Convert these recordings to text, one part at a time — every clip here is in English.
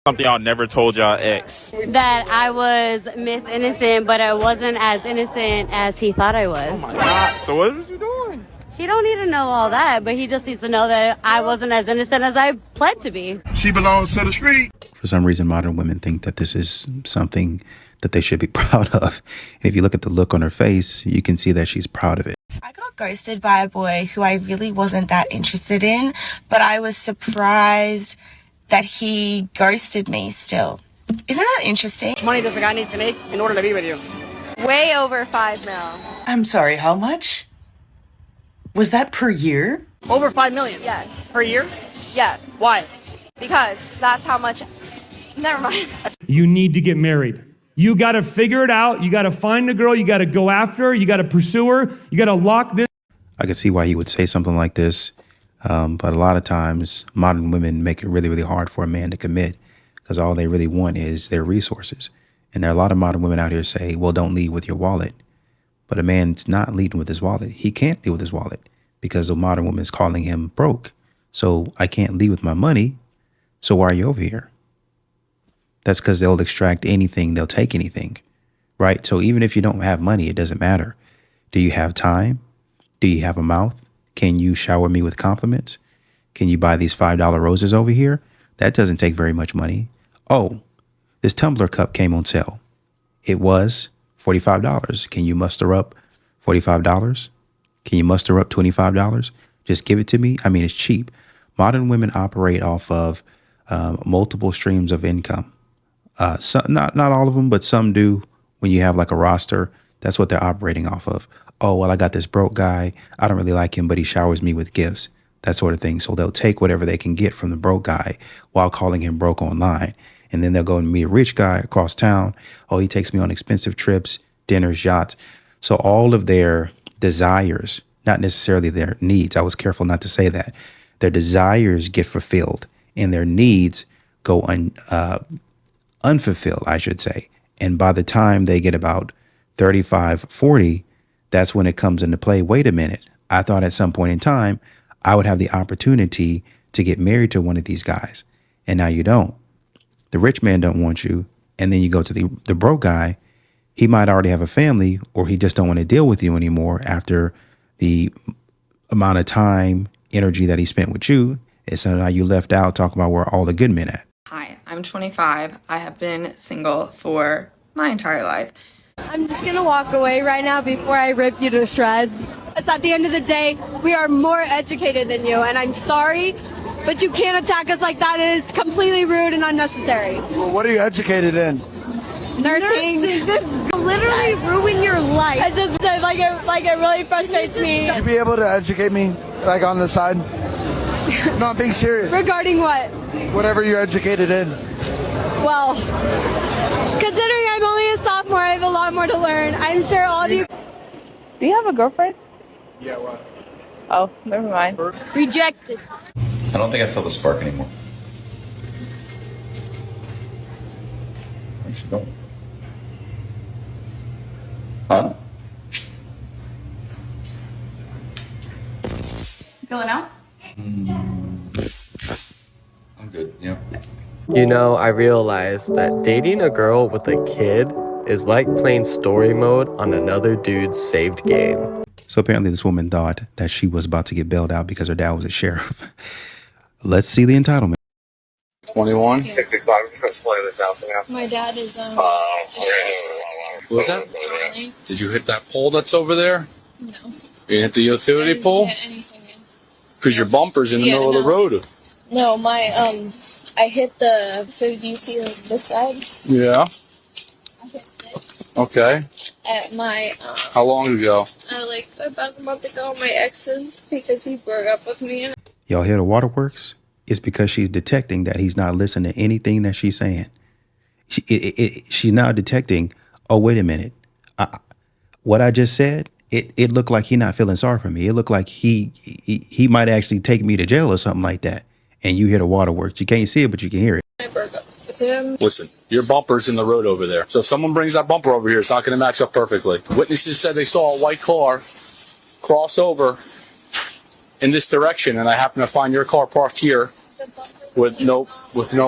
Something y'all never told y'all ex. That I was Miss Innocent, but I wasn't as innocent as he thought I was. Oh my God. So what was you doing? He don't need to know all that, but he just needs to know that I wasn't as innocent as I pled to be. She belongs to the street. For some reason, modern women think that this is something that they should be proud of. And if you look at the look on her face, you can see that she's proud of it. I got ghosted by a boy who I really wasn't that interested in, but I was surprised that he ghosted me still. Isn't that interesting? How much money does a guy need to make in order to be with you? Way over 5 mil. I'm sorry, how much? Was that per year? Over 5 million? Yes. Per year? Yes. Why? Because that's how much. Never mind. You need to get married. You got to figure it out. You got to find the girl. You got to go after her. You got to pursue her. You got to lock this. I can see why he would say something like this. But a lot of times modern women make it really, really hard for a man to commit because all they really want is their resources. And there are a lot of modern women out here say, well, don't lead with your wallet. But a man's not leading with his wallet. He can't lead with his wallet because the modern woman is calling him broke. So I can't lead with my money. So why are you over here? That's because they'll extract anything. They'll take anything, right? So even if you don't have money, it doesn't matter. Do you have time? Do you have a mouth? Can you shower me with compliments? Can you buy these $5 roses over here? That doesn't take very much money. Oh, this tumbler cup came on sale. It was $45. Can you muster up $45? Can you muster up $25? Just give it to me. I mean, it's cheap. Modern women operate off of multiple streams of income. Not all of them, but some do. When you have like a roster, that's what they're operating off of. Oh, well, I got this broke guy. I don't really like him, but he showers me with gifts, that sort of thing. So they'll take whatever they can get from the broke guy while calling him broke online. And then they'll go and meet a rich guy across town. Oh, he takes me on expensive trips, dinners, yachts. So all of their desires, not necessarily their needs. I was careful not to say that. Their desires get fulfilled and their needs go unfulfilled, I should say. And by the time they get about 35, 40, that's when it comes into play. Wait a minute. I thought at some point in time, I would have the opportunity to get married to one of these guys. And now you don't. The rich man don't want you. And then you go to the broke guy. He might already have a family, or he just don't want to deal with you anymore after the amount of time, energy that he spent with you. And so now you left out talking about where all the good men at. Hi, I'm 25. I have been single for my entire life. I'm just gonna walk away right now before I rip you to shreds. It's at the end of the day, we are more educated than you, and I'm sorry, but you can't attack us like that. It is completely rude and unnecessary. Well, what are you educated in? Nursing. This literally ruin your life. It's just like it really frustrates me. Would you be able to educate me, like on the side? No, I'm being serious. Regarding what? Whatever you're educated in. Well, considering I'm only a sophomore, I have a lot more to learn. I'm sure all of you. Do you have a girlfriend? Yeah, what? Oh, never mind. Rejected. I don't think I feel the spark anymore. Where's she going? Huh? Feeling out? I'm good, yeah. You know, I realized that dating a girl with a kid is like playing story mode on another dude's saved game. So apparently this woman thought that she was about to get bailed out because her dad was a sheriff. Let's see the entitlement. 21. My dad is What was that? Charlie. Did you hit that pole that's over there? No. You hit the utility pole? Anything in. Because your bumper's in the middle of the road. No, I hit the. So do you see like this side? Yeah. I hit this Okay. at my. How long ago? Like about a month ago, my ex's because he broke up with me. Y'all hear the waterworks? It's because she's detecting that he's not listening to anything that she's saying. She's now detecting, oh, wait a minute. What I just said, it looked like he not feeling sorry for me. It looked like he might actually take me to jail or something like that. And you hear the waterworks. You can't see it, but you can hear it. I broke up with him. Listen, your bumper's in the road over there. So if someone brings that bumper over here, it's not going to match up perfectly. Witnesses said they saw a white car cross over in this direction, and I happen to find your car parked here with no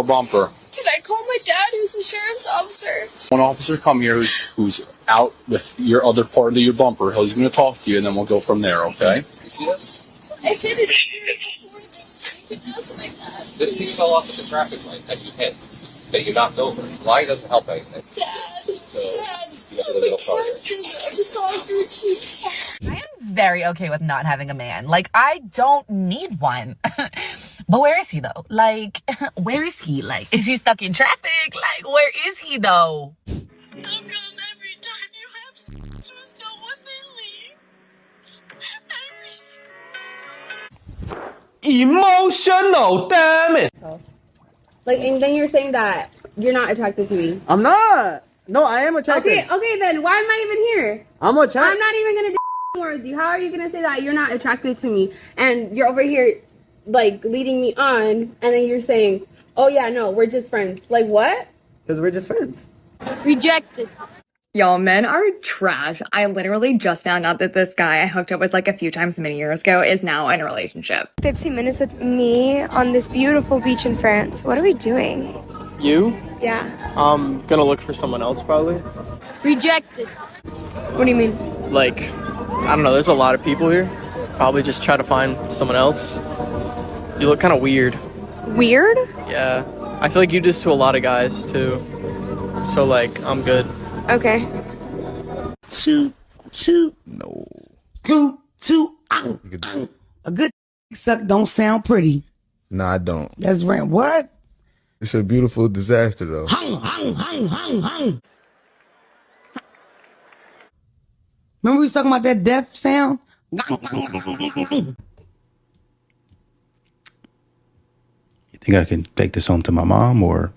bumper. Can I call my dad, who's a sheriff's officer? One officer come here who's out with your other part of your bumper. He's going to talk to you, and then we'll go from there, okay? You see this? I hit it before this. You can ask my dad. This piece fell off at the traffic light that you hit, that you knocked over. Why doesn't help anything? Dad, So, Dad, you have a little car here. I'm sorry. I am very okay with not having a man. Like, I don't need one. But where is he, though? Like, where is he? Like, is he stuck in traffic? Like, where is he, though? How come every time you have sex with someone, they leave? Emotional, damn it! Like, and then you're saying that you're not attracted to me. I'm not. No, I am attracted. Okay, then why am I even here? I'm attracted. I'm not even gonna do more with you. How are you gonna say that you're not attracted to me and you're over here like leading me on, and then you're saying, oh yeah, no, we're just friends. Like what? Because we're just friends. Rejected. Y'all, men are trash. I literally just found out that this guy I hooked up with like a few times many years ago is now in a relationship. 15 minutes with me on this beautiful beach in France. What are we doing? You? Yeah. I'm gonna look for someone else probably. Rejected. What do you mean? Like, I don't know, there's a lot of people here. Probably just try to find someone else. You look kind of weird. Weird? Yeah. I feel like you do this to a lot of guys too. So like, I'm good. Okay. No. A good suck don't sound pretty. No, I don't. That's right. What? It's a beautiful disaster, though. Remember we was talking about that death sound? You think I can take this home to my mom, or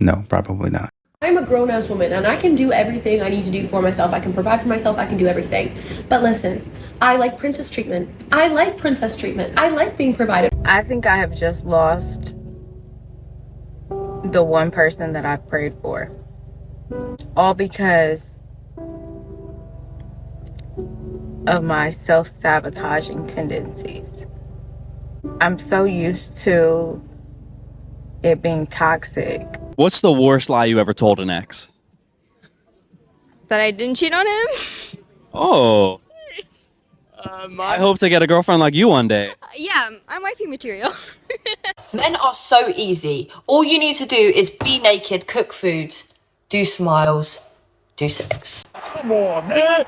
no? Probably not. I'm a grown-ass woman and I can do everything I need to do for myself. I can provide for myself. I can do everything. But listen, I like princess treatment. I like princess treatment. I like being provided. I think I have just lost the one person that I prayed for. All because of my self-sabotaging tendencies. I'm so used to it being toxic. What's the worst lie you ever told an ex? That I didn't cheat on him? Oh. I hope to get a girlfriend like you one day. Yeah, I'm wifey material. Men are so easy. All you need to do is be naked, cook food, do smiles, do sex. Come on, man.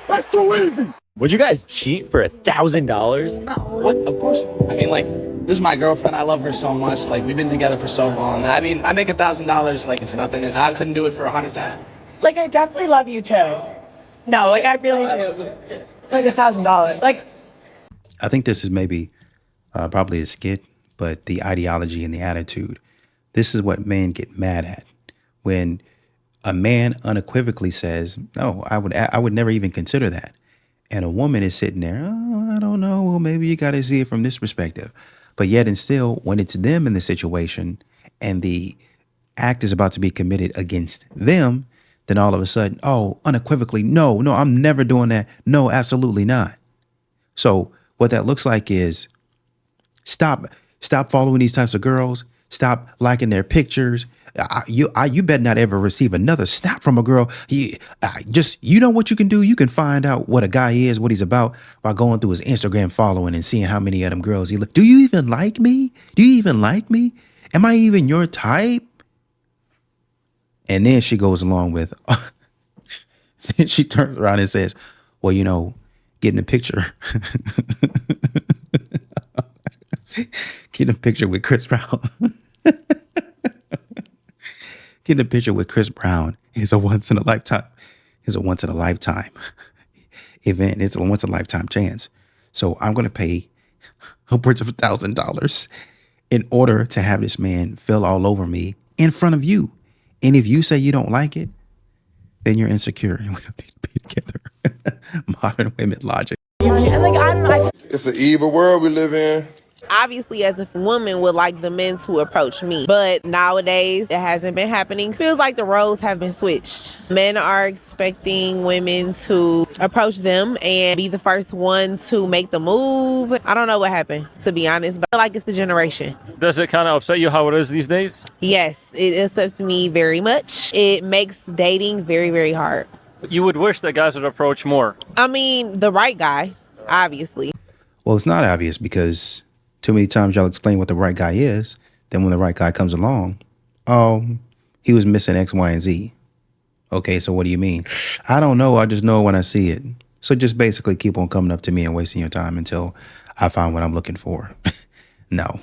That's too easy. Would you guys cheat for $1,000? No, what? Of course. I mean, like, this is my girlfriend. I love her so much. Like, we've been together for so long. I mean, I make $1,000 like it's nothing. I couldn't do it for $100,000. Like, I definitely love you too. No, like I really do. Like $1,000. Like, I think this is maybe probably a skit, but the ideology and the attitude. This is what men get mad at when a man unequivocally says, "No, I would never even consider that," and a woman is sitting there, "Oh, I don't know. Well, maybe you got to see it from this perspective." But yet and still, when it's them in the situation and the act is about to be committed against them, then all of a sudden, oh, unequivocally, no, I'm never doing that. No, absolutely not. So what that looks like is stop following these types of girls. Stop liking their pictures. You better not ever receive another snap from a girl. You know what you can do? You can find out what a guy is, what he's about by going through his Instagram following and seeing how many of them girls he look. Do you even like me? Do you even like me? Am I even your type? And then she goes along with, then she turns around and says, well, getting a picture. Getting a picture with Chris Brown. Getting a picture with Chris Brown is a once in a lifetime. It's a once in a lifetime event. It's a once in a lifetime chance. So I'm going to pay upwards of $1,000 in order to have this man feel all over me in front of you. And if you say you don't like it, then you're insecure and we don't need to be together. Modern women logic. and like, I don't know. It's an evil world we live in. Obviously, as a woman would like the men to approach me, but nowadays it hasn't been happening. Feels like the roles have been switched. Men are expecting women to approach them and be the first one to make the move. I don't know what happened, to be honest, but I feel like it's the generation. Does it kind of upset you how it is these days? Yes, it upsets me very much. It makes dating very, very hard. You would wish that guys would approach more. I mean, the right guy, obviously. Well, it's not obvious because too many times y'all explain what the right guy is. Then when the right guy comes along, oh, he was missing X, Y, and Z. Okay, so what do you mean? I don't know. I just know when I see it. So just basically keep on coming up to me and wasting your time until I find what I'm looking for. No,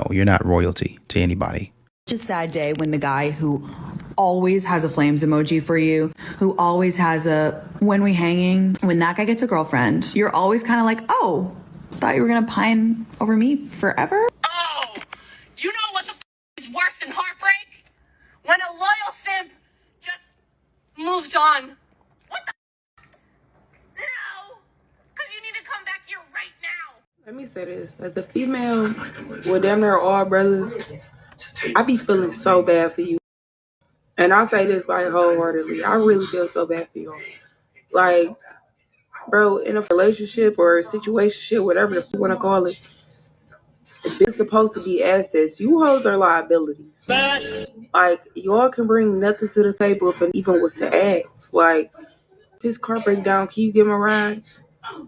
you're not royalty to anybody. Just a sad day when the guy who always has a flames emoji for you, who always has a when we hanging, when that guy gets a girlfriend, you're always kind of like, oh, thought you were gonna pine over me forever? Oh, you know what the is worse than heartbreak? When a loyal simp just moves on. What the No, because you need to come back here right now. Let me say this. As a female with damn near all brothers, I be feeling so bad for you. And I say this like wholeheartedly. I really feel so bad for you. Like, bro, in a relationship or a situation, whatever the you want to call it, it's supposed to be assets. You hoes are liabilities. Like, y'all can bring nothing to the table if it even was to ask. Like, if his car break down, can you give him a ride?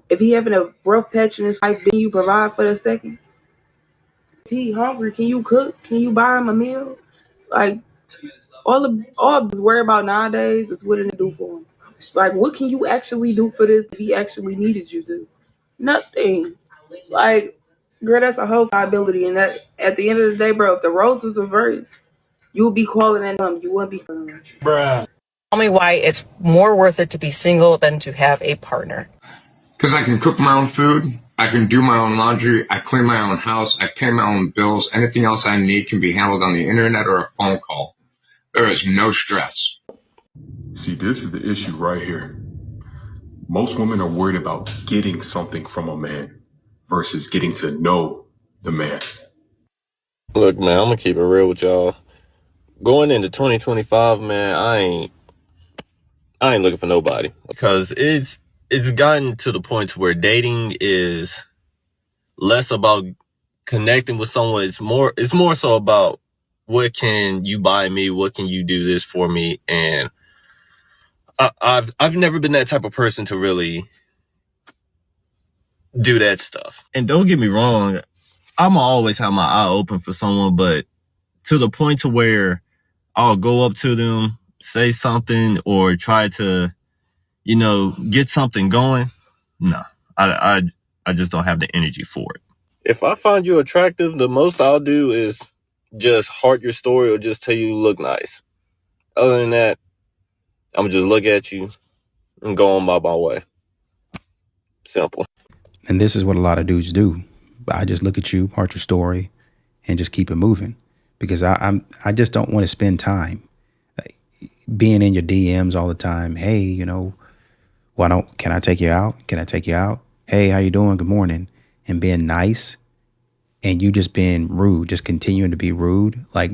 If he having a rough patch in his life, can you provide for the second? If he hungry, can you cook? Can you buy him a meal? Like, all he's worried about nowadays is what it do for him. Like, what can you actually do for this if he actually needed you to? Nothing. Like, girl, that's a whole liability. And that at the end of the day, bro, if the roles was reversed, you would be calling at him. You wouldn't be calling him. Bruh. Tell me why it's more worth it to be single than to have a partner. Because I can cook my own food, I can do my own laundry, I clean my own house, I pay my own bills. Anything else I need can be handled on the internet or a phone call. There is no stress. See, this is the issue right here. Most women are worried about getting something from a man versus getting to know the man. Look, man, I'm gonna keep it real with y'all. Going into 2025, man, I ain't looking for nobody because it's gotten to the point where dating is less about connecting with someone. It's more so about what can you buy me, what can you do this for me, and I've never been that type of person to really do that stuff. And don't get me wrong, I'm always have my eye open for someone, but to the point to where I'll go up to them, say something, or try to, get something going. No, I just don't have the energy for it. If I find you attractive, the most I'll do is just heart your story or just tell you look nice. Other than that, I'm gonna just look at you and go on by my way. Simple. And this is what a lot of dudes do. I just look at you, heart your story, and just keep it moving. Because I just don't want to spend time being in your DMs all the time. Hey, can I take you out? Can I take you out? Hey, how you doing? Good morning. And being nice, and you just being rude, just continuing to be rude. Like,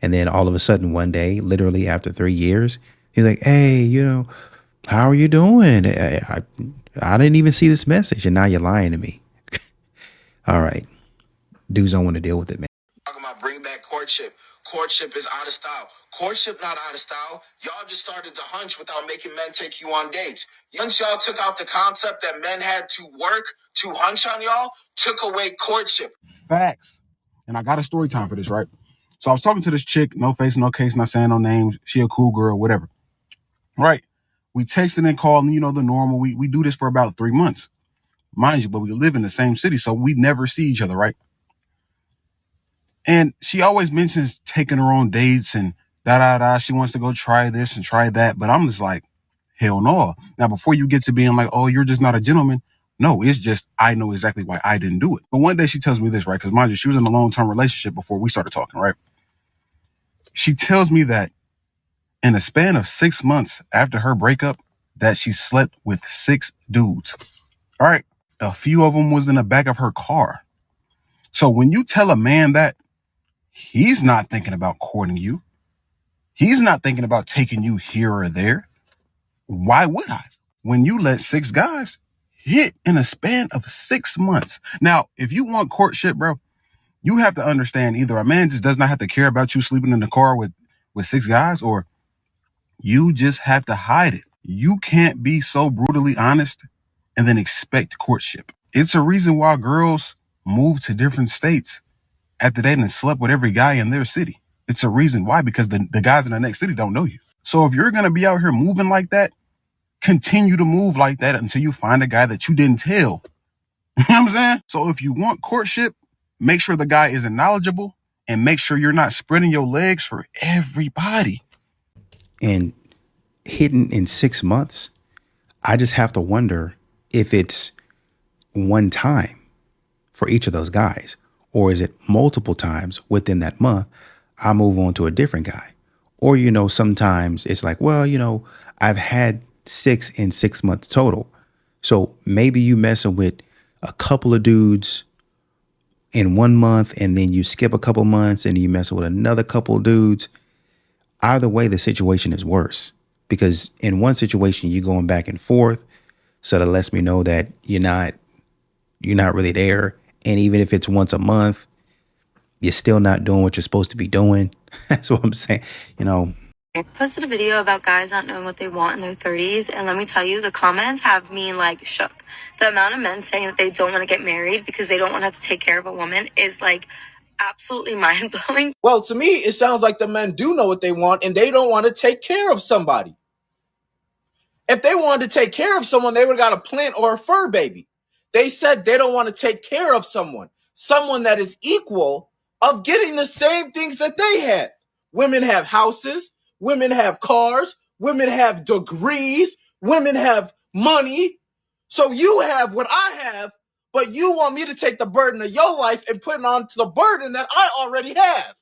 and then all of a sudden one day, literally after 3 years, he's like, hey, how are you doing? I didn't even see this message, and now you're lying to me. All right. Dudes don't want to deal with it, man. Talking about bring back courtship. Courtship is out of style. Courtship not out of style. Y'all just started to hunch without making men take you on dates. Once y'all took out the concept that men had to work to hunch on y'all, took away courtship. Facts. And I got a story time for this, right? So I was talking to this chick, no face, no case, not saying no names. She a cool girl, whatever. Right. We texted and called, the normal. We do this for about 3 months. Mind you, but we live in the same city, so we never see each other, right? And she always mentions taking her on dates and she wants to go try this and try that. But I'm just like, hell no. Now, before you get to being like, oh, you're just not a gentleman. No, it's just, I know exactly why I didn't do it. But one day she tells me this, right? Because mind you, she was in a long-term relationship before we started talking, right? She tells me that in a span of 6 months after her breakup, that she slept with 6 dudes. All right. A few of them was in the back of her car. So when you tell a man that, he's not thinking about courting you. He's not thinking about taking you here or there. Why would I? When you let 6 guys hit in a span of 6 months. Now, if you want courtship, bro, you have to understand either a man just does not have to care about you sleeping in the car with 6 guys, or you just have to hide it. You can't be so brutally honest and then expect courtship. It's a reason why girls move to different states after they done slept with every guy in their city. It's a reason why, because the guys in the next city don't know you. So if you're going to be out here moving like that, continue to move like that until you find a guy that you didn't tell. You know what I'm saying? So if you want courtship, make sure the guy isn't knowledgeable and make sure you're not spreading your legs for everybody. And hitting in 6 months, I just have to wonder if it's one time for each of those guys, or is it multiple times within that month? I move on to a different guy. Or, sometimes it's like, well, I've had 6 in 6 months total. So maybe you messing with a couple of dudes in 1 month, and then you skip a couple months and you messing with another couple of dudes. Either way, the situation is worse, because in one situation you're going back and forth. So that lets me know that you're not really there. And even if it's once a month, you're still not doing what you're supposed to be doing. That's what I'm saying. I posted a video about guys not knowing what they want in their 30s, and let me tell you, the comments have me like shook. The amount of men saying that they don't want to get married because they don't want to have to take care of a woman is like absolutely mind-blowing. Well, to me, it sounds like the men do know what they want and they don't want to take care of somebody. If they wanted to take care of someone, they would have got a plant or a fur baby. They said they don't want to take care of someone that is equal of getting the same things that they had. Women have houses, women have cars, women have degrees, women have money. So you have what I have, but you want me to take the burden of your life and put it onto the burden that I already have.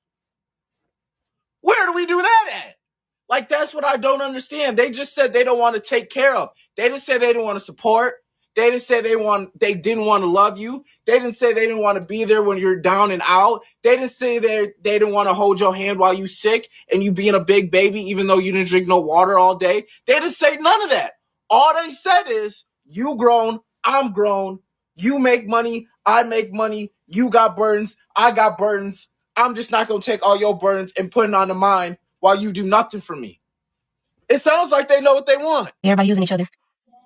Where do we do that at? Like, that's what I don't understand. They just said they don't want to take care of. They didn't say they didn't want to support. They didn't say they didn't want to love you. They didn't say they didn't want to be there when you're down and out. They didn't say they didn't want to hold your hand while you sick and you being a big baby even though you didn't drink no water all day. They didn't say none of that. All they said is, you grown, I'm grown. You make money, I make money. You got burdens, I got burdens. I'm just not going to take all your burdens and put it onto mine while you do nothing for me. It sounds like they know what they want. Everybody using each other.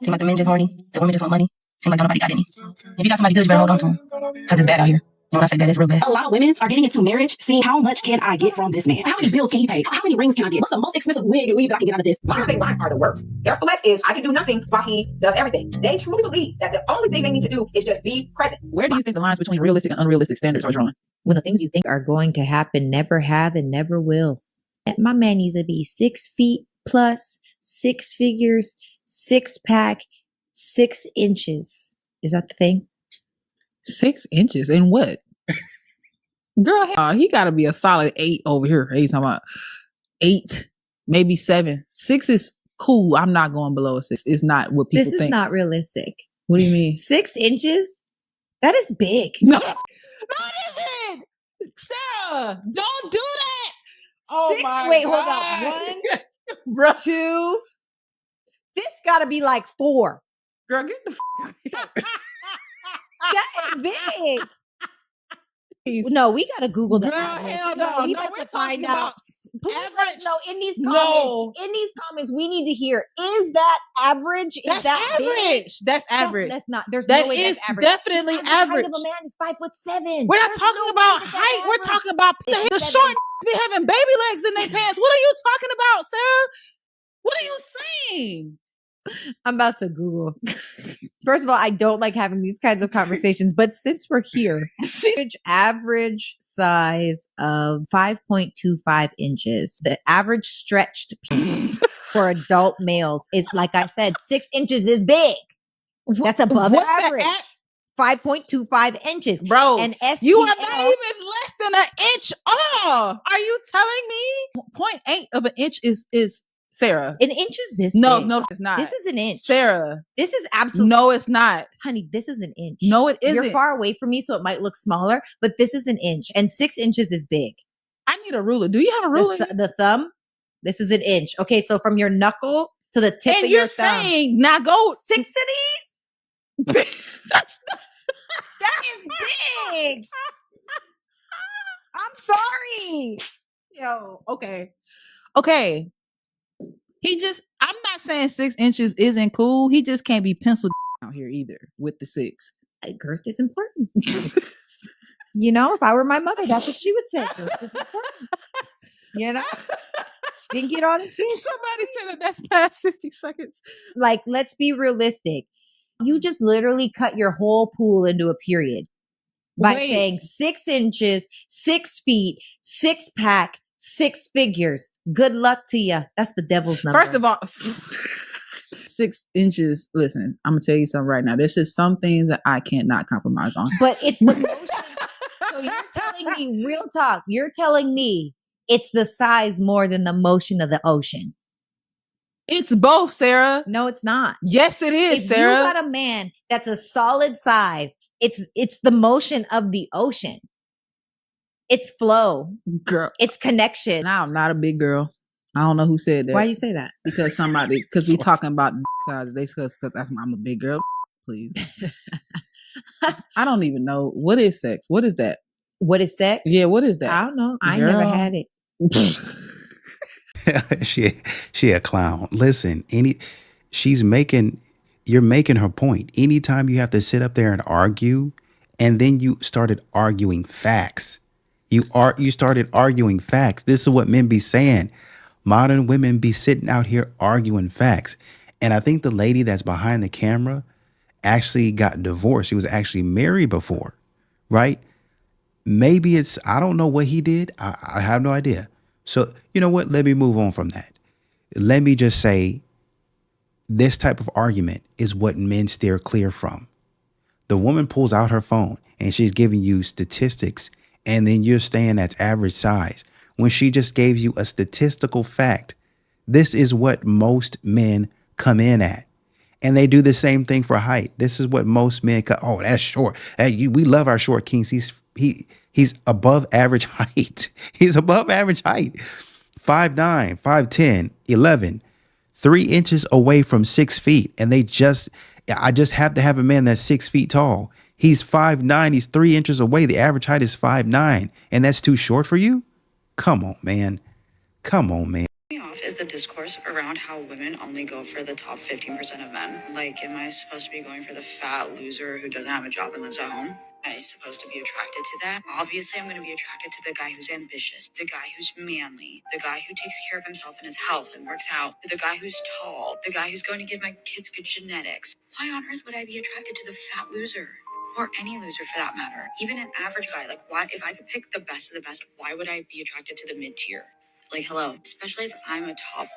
Seem like the men just horny, the women just want money. Seem like nobody got any. If you got somebody good, you better hold on to them. Because it's bad out here. And when I say bad, it's real bad. A lot of women are getting into marriage seeing how much can I get from this man? How many bills can he pay? How many rings can I get? What's the most expensive wig and weave that I can get out of this? What they want are the worst. Their flex is, I can do nothing while he does everything. They truly believe that the only thing they need to do is just be present. Where do you think the lines between realistic and unrealistic standards are drawn? When the things you think are going to happen never have and never will. My man needs to be 6 feet plus, 6 figures, 6-pack, 6 inches. Is that the thing? 6 inches in what? Girl, he got to be a solid 8 over here. Hey, talking about 8, maybe 7. 6 is cool. I'm not going below a 6. It's not what people think. This is not realistic. What do you mean? 6 inches? That is big. No, it isn't. Sarah, don't do that. Oh 6, my wait, God. hold on. 1, 2. This got to be like 4. Girl, get the That is big. No, we gotta Google that. Girl, hell no. We No, got we're to find talking out. about Please let average. us know in these No. comments. In these comments, we need to hear: is that average? That's is that average. big? That's average. That's not. There's That no way is that's average. definitely The height average. of a man is 5'7". We're not There's talking no about way that's height. We're average. talking about the short be having baby legs in their pants. What are you talking about, Sarah? What are you saying? I'm about to Google. First of all, I don't like having these kinds of conversations, but since we're here, average size of 5.25 inches. The average stretched penis for adult males is, like I said, 6 inches is big. That's above What's average. that 5.25 inches. Bro, and SPL, you are not even less than an inch off. Are you telling me 0.8 of an inch is Sarah. An inch is this No, big. no, it's not. This is an inch. Sarah. This is absolutely. No, it's not. Honey, this is an inch. No, it isn't. You're far away from me, so it might look smaller, but this is an inch, and 6 inches is big. I need a ruler. Do you have a ruler? The thumb, this is an inch. Okay, so from your knuckle to the tip and of your you're thumb. saying, now go 6 of these? That's That is big. I'm sorry. Yo, okay. Okay. I'm not saying 6 inches isn't cool. He just can't be penciled out here either with the 6. Girth is important. You know, if I were my mother, that's what she would say. Girth is important. You know? She didn't get on it. Somebody said that's past 60 seconds. Like, let's be realistic. You just literally cut your whole pool into a period by saying 6 inches, 6 feet, 6 pack, 6 figures. Good luck to you. That's the devil's number. First of all, 6 inches. Listen, I'm gonna tell you something right now. There's just some things that I cannot compromise on. But it's the motion. So you're telling me, real talk, you're telling me it's the size more than the motion of the ocean. It's both, Sarah. No, it's not. Yes, it is, if Sarah. You got a man that's a solid size. It's the motion of the ocean. It's flow. Girl. It's connection. Now I'm not a big girl. I don't know who said that. Why you say that? Because we talking about size. Because I'm a big girl. Please. I don't even know. What is sex? What is that? What is sex? Yeah, what is that? I don't know. I never had it. she a clown. Listen, you're making her point. Anytime you have to sit up there and argue, and then you started arguing facts. You started arguing facts. This is what men be saying. Modern women be sitting out here arguing facts. And I think the lady that's behind the camera actually got divorced. She was actually married before, right? Maybe I don't know what he did. I have no idea. So, you know what? Let me move on from that. Let me just say this type of argument is what men steer clear from. The woman pulls out her phone and she's giving you statistics, and then you're saying that's average size when she just gave you a statistical fact. This is what most men come in at. And they do the same thing for height. This is what most men oh, that's short. We love our short kings. He's above average height. He's above average height. 5'9", 5'10", 11, 3 inches away from 6 feet. And I just have to have a man that's 6 feet tall. He's 5'9", he's 3 inches away. The average height is 5'9", and that's too short for you? Come on, man. Come on, man. Off is the discourse around how women only go for the top 15% of men. Like, am I supposed to be going for the fat loser who doesn't have a job and lives at home? Am I supposed to be attracted to that? Obviously, I'm going to be attracted to the guy who's ambitious, the guy who's manly, the guy who takes care of himself and his health and works out, the guy who's tall, the guy who's going to give my kids good genetics. Why on earth would I be attracted to the fat loser? Or any loser for that matter. Even an average guy. Like, why, if I could pick the best of the best, why would I be attracted to the mid-tier? Like, hello, especially if I'm a top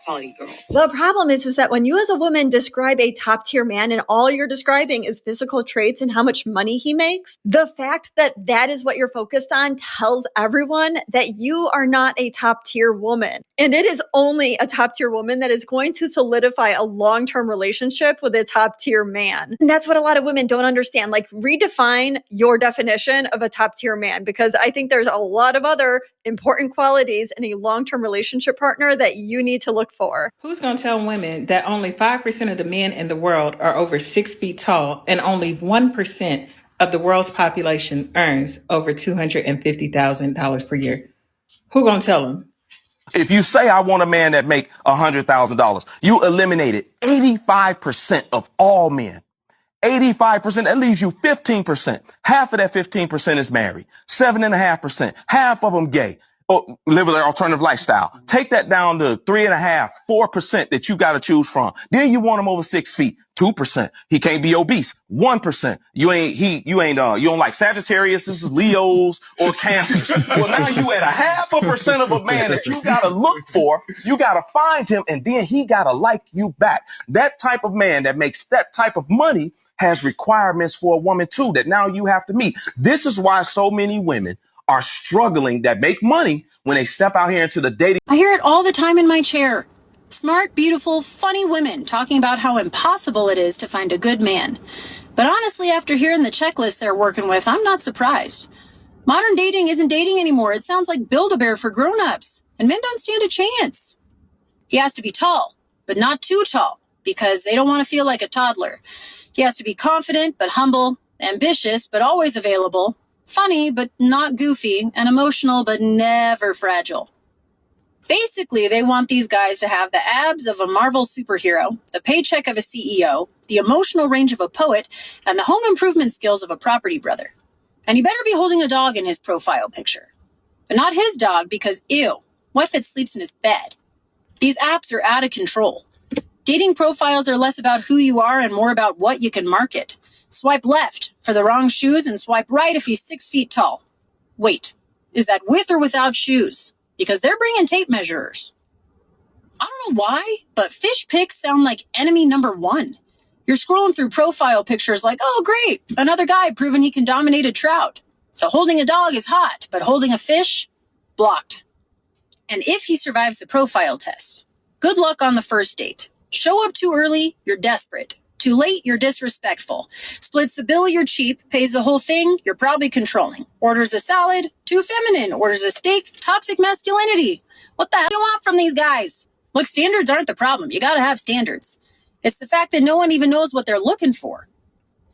quality girl. The problem is that when you as a woman describe a top tier man and all you're describing is physical traits and how much money he makes, the fact that that is what you're focused on tells everyone that you are not a top tier woman. And it is only a top tier woman that is going to solidify a long-term relationship with a top tier man. And that's what a lot of women don't understand. Like, redefine your definition of a top tier man, because I think there's a lot of other important qualities in a long-term relationship partner that you need to look for. Who's going to tell women that only 5% of the men in the world are over 6 feet tall and only 1% of the world's population earns over $250,000 per year? Who going to tell them? If you say I want a man that make $100,000, you eliminated 85% of all men. 85%, that leaves you 15%. Half of that 15% is married. 7.5%. Half of them gay. Or live an alternative lifestyle. Take that down to 3.5%, 4% that you got to choose from. Then you want him over 6 feet. 2%. He can't be obese. 1%. You don't like Sagittarius, Leos, or Cancers. Well, now you at 0.5% of a man that you got to look for. You got to find him, and then he got to like you back. That type of man that makes that type of money has requirements for a woman too that now you have to meet. This is why so many women are struggling that make money when they step out here into the dating. I hear it all the time in my chair. Smart, beautiful, funny women talking about how impossible it is to find a good man. But honestly, after hearing the checklist they're working with, I'm not surprised. Modern dating isn't dating anymore. It sounds like Build-A-Bear for grown-ups, and men don't stand a chance. He has to be tall, but not too tall, because they don't want to feel like a toddler. He has to be confident, but humble, ambitious, but always available, funny, but not goofy, and emotional, but never fragile. Basically, they want these guys to have the abs of a Marvel superhero, the paycheck of a CEO, the emotional range of a poet, and the home improvement skills of a property brother. And he better be holding a dog in his profile picture. But not his dog, because ew, what if it sleeps in his bed? These apps are out of control. Dating profiles are less about who you are and more about what you can market. Swipe left for the wrong shoes and swipe right if he's 6 feet tall. Wait, is that with or without shoes? Because they're bringing tape measures. I don't know why, but fish pics sound like enemy number one. You're scrolling through profile pictures like, oh, great, another guy proving he can dominate a trout. So holding a dog is hot, but holding a fish? Blocked. And if he survives the profile test, good luck on the first date. Show up too early, you're desperate. Too late, you're disrespectful. Splits the bill, you're cheap. Pays the whole thing, you're probably controlling. Orders a salad, too feminine. Orders a steak, toxic masculinity. What the hell do you want from these guys? Look, standards aren't the problem. You gotta have standards. It's the fact that no one even knows what they're looking for.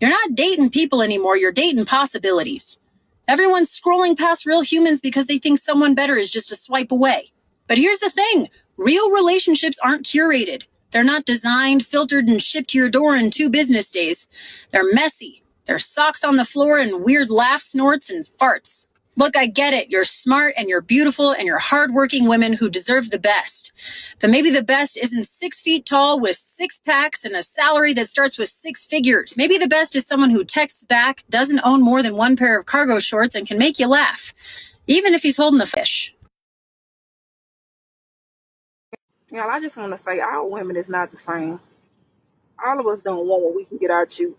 You're not dating people anymore, you're dating possibilities. Everyone's scrolling past real humans because they think someone better is just a swipe away. But here's the thing, real relationships aren't curated. They're not designed, filtered, and shipped to your door in 2 business days. They're messy. There's socks on the floor and weird laugh snorts and farts. Look, I get it. You're smart and you're beautiful and you're hardworking women who deserve the best. But maybe the best isn't 6 feet tall with 6 packs and a salary that starts with 6 figures. Maybe the best is someone who texts back, doesn't own more than 1 pair of cargo shorts, and can make you laugh, even if he's holding a fish. Y'all, I just want to say all women is not the same. All of us don't want what we can get out you.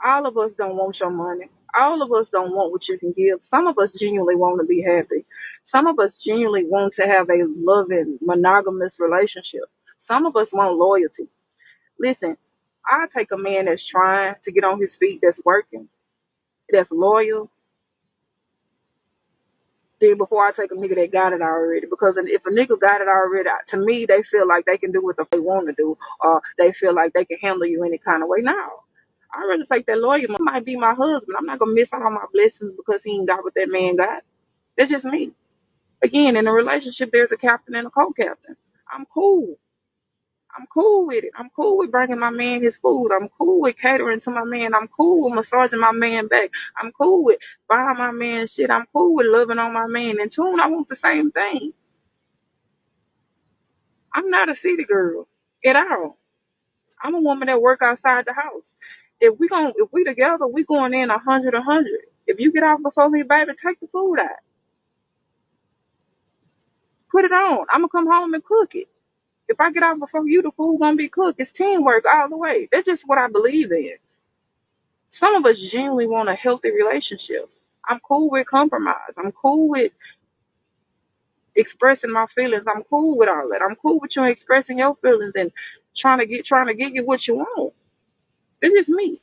All of us don't want your money. All of us don't want what you can give. Some of us genuinely want to be happy. Some of us genuinely want to have a loving, monogamous relationship. Some of us want loyalty. Listen, I take a man that's trying to get on his feet, that's working, that's loyal, then before I take a nigga that got it already. Because if a nigga got it already, to me, they feel like they can do what they want to do, or they feel like they can handle you any kind of way. No. I'd rather take that lawyer. Might be my husband. I'm not going to miss out on my blessings because he ain't got what that man got. That's just me. Again, in a relationship, there's a captain and a co-captain. I'm cool. I'm cool with it. I'm cool with bringing my man his food. I'm cool with catering to my man. I'm cool with massaging my man back. I'm cool with buying my man shit. I'm cool with loving on my man. In tune, I want the same thing. I'm not a city girl at all. I'm a woman that work outside the house. If we together, we going in 100. If you get off before me, baby, take the food out. Put it on. I'm gonna come home and cook it. If I get off before you, the food gonna be cooked. It's teamwork all the way. That's just what I believe in. Some of us genuinely want a healthy relationship. I'm cool with compromise. I'm cool with expressing my feelings. I'm cool with all that. I'm cool with you expressing your feelings and trying to get you what you want. It's just me.